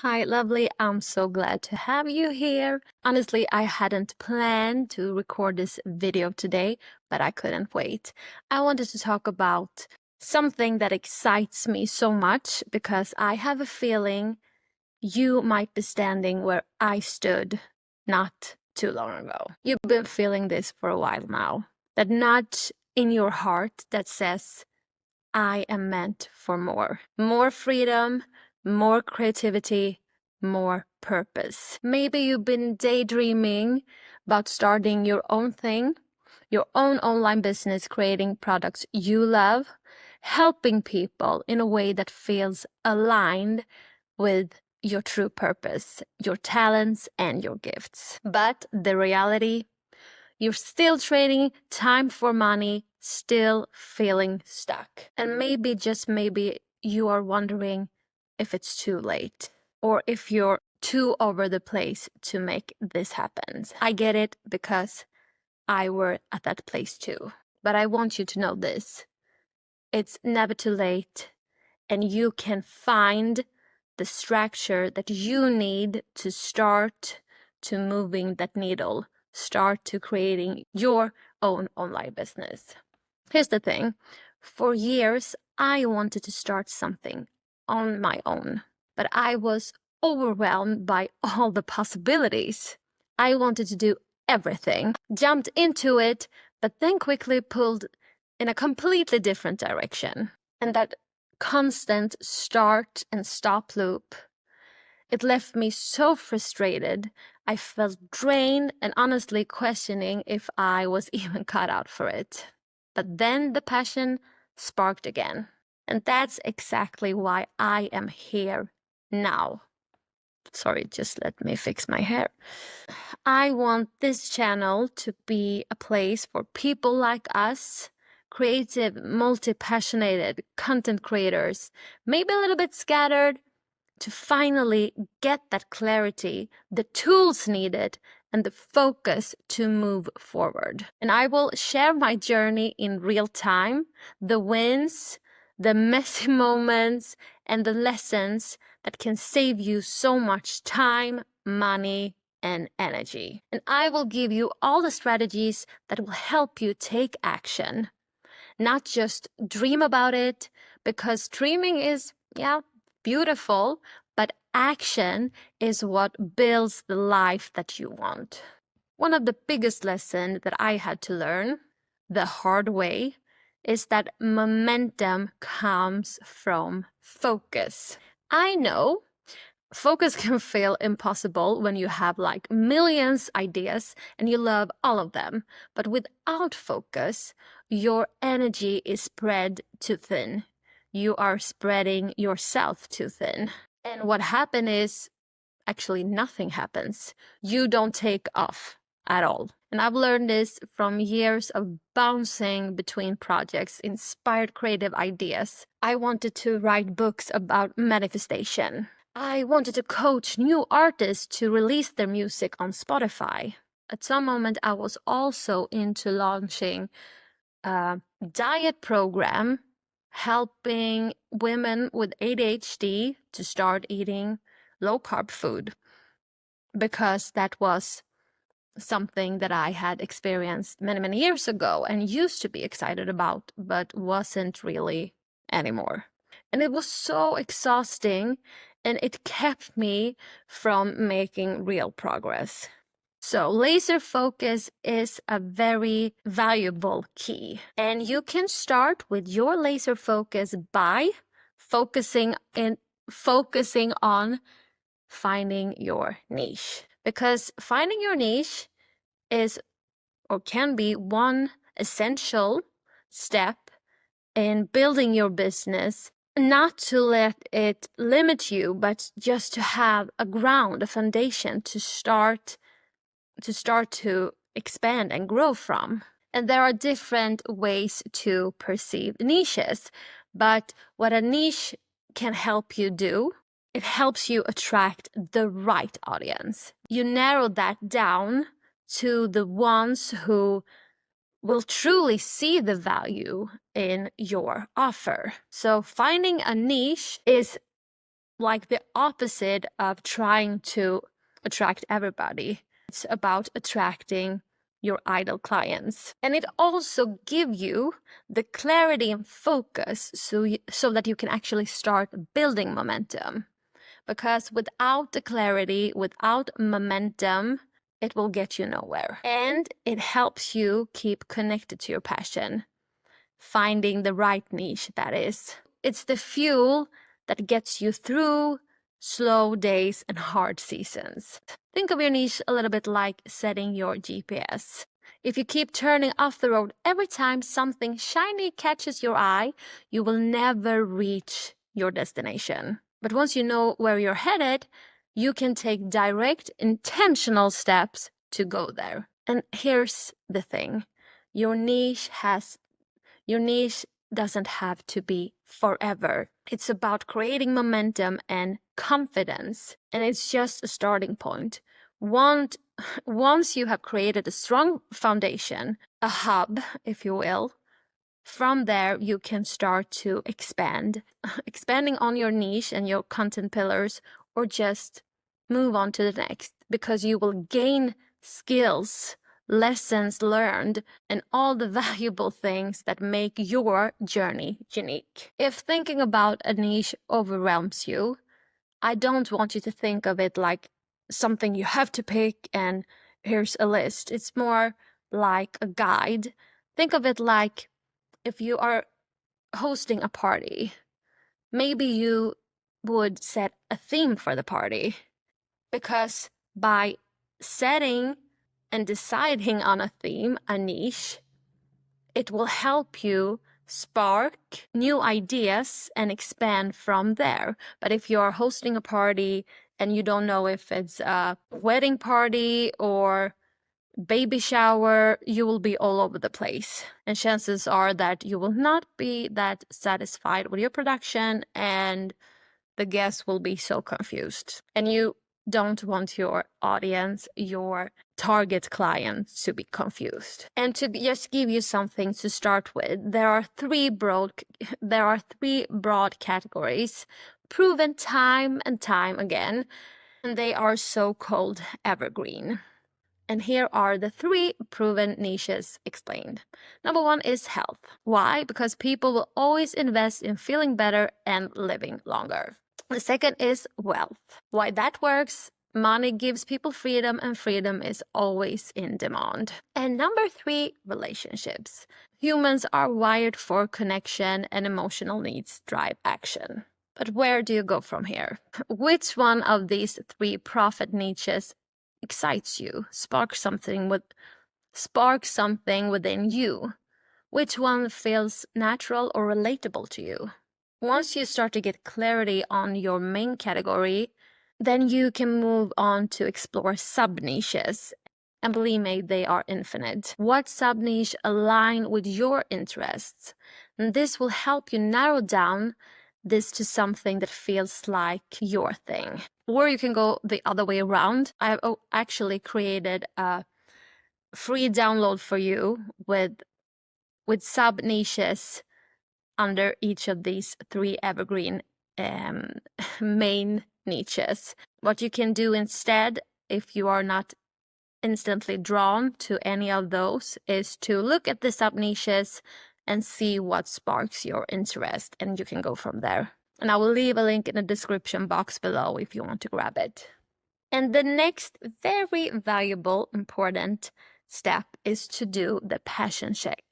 Hi, lovely. I'm so glad to have you here. Honestly, I hadn't planned to record this video today, but I couldn't wait. I wanted to talk about something that excites me so much because I have a feeling you might be standing where I stood not too long ago. You've been feeling this for a while now. That nudge in your heart that says, I am meant for more. More freedom, more creativity, more purpose. Maybe you've been daydreaming about starting your own thing, your own online business, creating products you love, helping people in a way that feels aligned with your true purpose, your talents, and your gifts. But the reality, you're still trading time for money, still feeling stuck. And maybe, just maybe, you are wondering if it's too late or if you're too over the place to make this happen. I get it because I were at that place too. But I want you to know this. It's never too late, and you can find the structure that you need to start to moving that needle, start to creating your own online business. Here's the thing. For years, I wanted to start something on my own, but I was overwhelmed by all the possibilities. I wanted to do everything, jumped into it, but then quickly pulled in a completely different direction. And that constant start and stop loop, it left me so frustrated. I felt drained and honestly questioning if I was even cut out for it. But then the passion sparked again. And that's exactly why I am here now. Sorry, just let me fix my hair. I want this channel to be a place for people like us, creative, multi-passionate content creators, maybe a little bit scattered, to finally get that clarity, the tools needed, and the focus to move forward. And I will share my journey in real time, the wins, the messy moments, and the lessons that can save you so much time, money, and energy. And I will give you all the strategies that will help you take action, not just dream about it, because dreaming is, beautiful, but action is what builds the life that you want. One of the biggest lessons that I had to learn the hard way is that momentum comes from focus. I know focus can feel impossible when you have like millions ideas and you love all of them. But without focus, your energy is spread too thin. You are spreading yourself too thin. And what happens is actually nothing happens. You don't take off at all. And I've learned this from years of bouncing between projects, inspired creative ideas. I wanted to write books about manifestation. I wanted to coach new artists to release their music on Spotify. At some moment, I was also into launching a diet program helping women with ADHD to start eating low-carb food, because that was something that I had experienced many, many years ago and used to be excited about, but wasn't really anymore. And it was so exhausting, and it kept me from making real progress. So laser focus is a very valuable key. And you can start with your laser focus by focusing on finding your niche. Because finding your niche is or can be one essential step in building your business, not to let it limit you, but just to have a ground, a foundation to start to expand and grow from. And there are different ways to perceive niches, but what a niche can help you do, it helps you attract the right audience. You narrow that down to the ones who will truly see the value in your offer. So finding a niche is like the opposite of trying to attract everybody. It's about attracting your ideal clients. And it also gives you the clarity and focus so that you can actually start building momentum. Because without the clarity, without momentum, it will get you nowhere. And it helps you keep connected to your passion, finding the right niche, that is. It's the fuel that gets you through slow days and hard seasons. Think of your niche a little bit like setting your GPS. If you keep turning off the road every time something shiny catches your eye, you will never reach your destination. But once you know where you're headed, you can take direct, intentional steps to go there. And here's the thing. Your niche doesn't have to be forever. It's about creating momentum and confidence, and it's just a starting point. Once you have created a strong foundation, a hub, if you will, from there you can start to expanding on your niche and your content pillars, or just move on to the next, because you will gain skills, lessons learned, and all the valuable things that make your journey unique. If thinking about a niche overwhelms you, I don't want you to think of it like something you have to pick and here's a list. It's more like a guide. Think of it like if you are hosting a party, maybe you would set a theme for the party, because by setting and deciding on a theme, a niche, it will help you spark new ideas and expand from there. But if you're hosting a party and you don't know if it's a wedding party or baby shower, you will be all over the place. And chances are that you will not be that satisfied with your production, and the guests will be so confused. And you don't want your audience, your target client, to be confused. And to just give you something to start with, there are three broad categories, proven time and time again, and they are so-called evergreen. And here are the three proven niches explained. Number one is health. Why? Because people will always invest in feeling better and living longer. The second is wealth. Why that works? Money gives people freedom, and freedom is always in demand. And number three, relationships. Humans are wired for connection, and emotional needs drive action. But where do you go from here? Which one of these three profit niches excites you, sparks something within you? Which one feels natural or relatable to you? Once you start to get clarity on your main category, then you can move on to explore sub-niches. And believe me, they are infinite. What sub-niche align with your interests? And this will help you narrow down this to something that feels like your thing. Or you can go the other way around. I've actually created a free download for you with sub-niches under each of these three evergreen main niches. What you can do instead, if you are not instantly drawn to any of those, is to look at the sub-niches and see what sparks your interest, and you can go from there. And I will leave a link in the description box below if you want to grab it. And the next very valuable, important step is to do the passion check.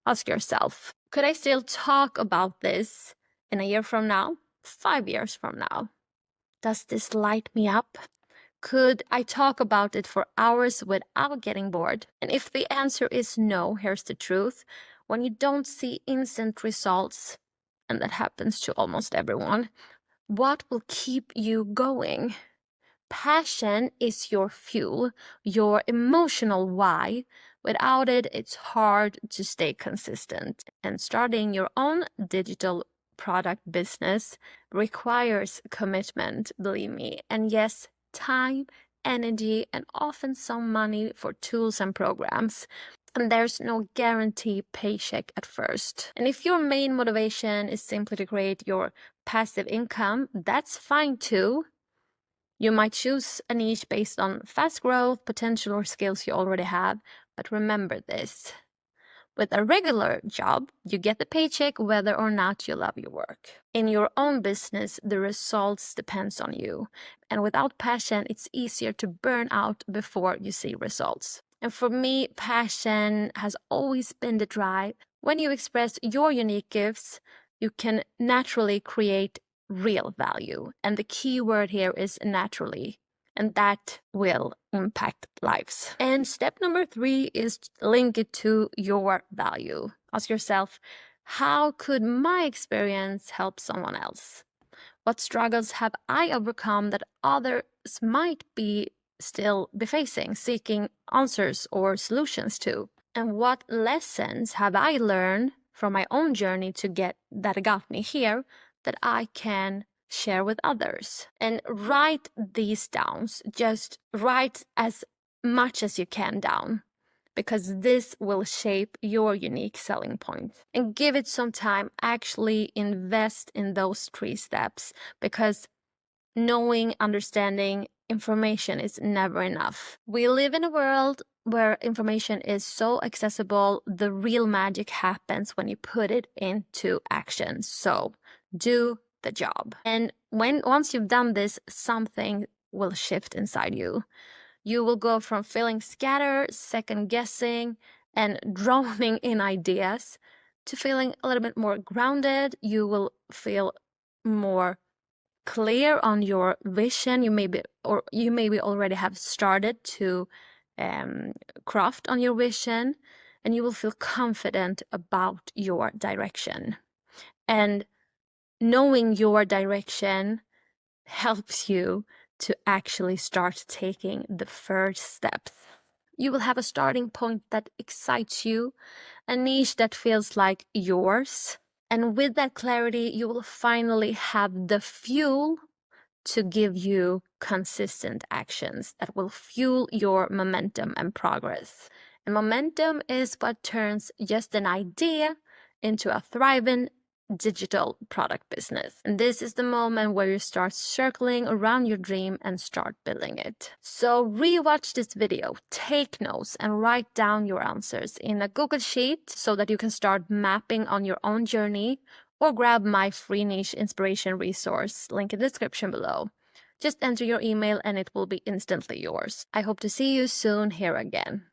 Ask yourself, could I still talk about this in a year from now, 5 years from now? Does this light me up? Could I talk about it for hours without getting bored? And if the answer is no, here's the truth. When you don't see instant results, and that happens to almost everyone, what will keep you going? Passion is your fuel, your emotional why. Without it, it's hard to stay consistent. And starting your own digital product business requires commitment, believe me. And yes, time, energy, and often some money for tools and programs. And there's no guarantee paycheck at first. And if your main motivation is simply to create your passive income, that's fine too. You might choose a niche based on fast growth, potential, or skills you already have. But remember this. With a regular job, you get the paycheck whether or not you love your work. In your own business, the results depends on you. And without passion, it's easier to burn out before you see results. And for me, passion has always been the drive. When you express your unique gifts, you can naturally create real value. And the key word here is naturally. And that will impact lives. And step number 3 is link it to your value. Ask yourself, how could my experience help someone else? What struggles have I overcome that others might still be facing, seeking answers or solutions to? And what lessons have I learned from my own journey that got me here that I can share with others? And write these down. Just write as much as you can down, because this will shape your unique selling point. And give it some time. Actually invest in those 3 steps, because knowing, understanding, information is never enough. We live in a world where information is so accessible. The real magic happens when you put it into action. So do the job. And once you've done this, something will shift inside you. You will go from feeling scattered, second guessing, and drowning in ideas to feeling a little bit more grounded. You will feel more clear on your vision. You maybe already have started to craft on your vision, and you will feel confident about your direction. And knowing your direction helps you to actually start taking the first steps. You will have a starting point that excites you, a niche that feels like yours. And with that clarity, you will finally have the fuel to give you consistent actions that will fuel your momentum and progress. And momentum is what turns just an idea into a thriving digital product business. And this is the moment where you start circling around your dream and start building it. So rewatch this video, take notes, and write down your answers in a Google Sheet so that you can start mapping on your own journey, or grab my free niche inspiration resource, link in the description below. Just enter your email and it will be instantly yours. I hope to see you soon here again.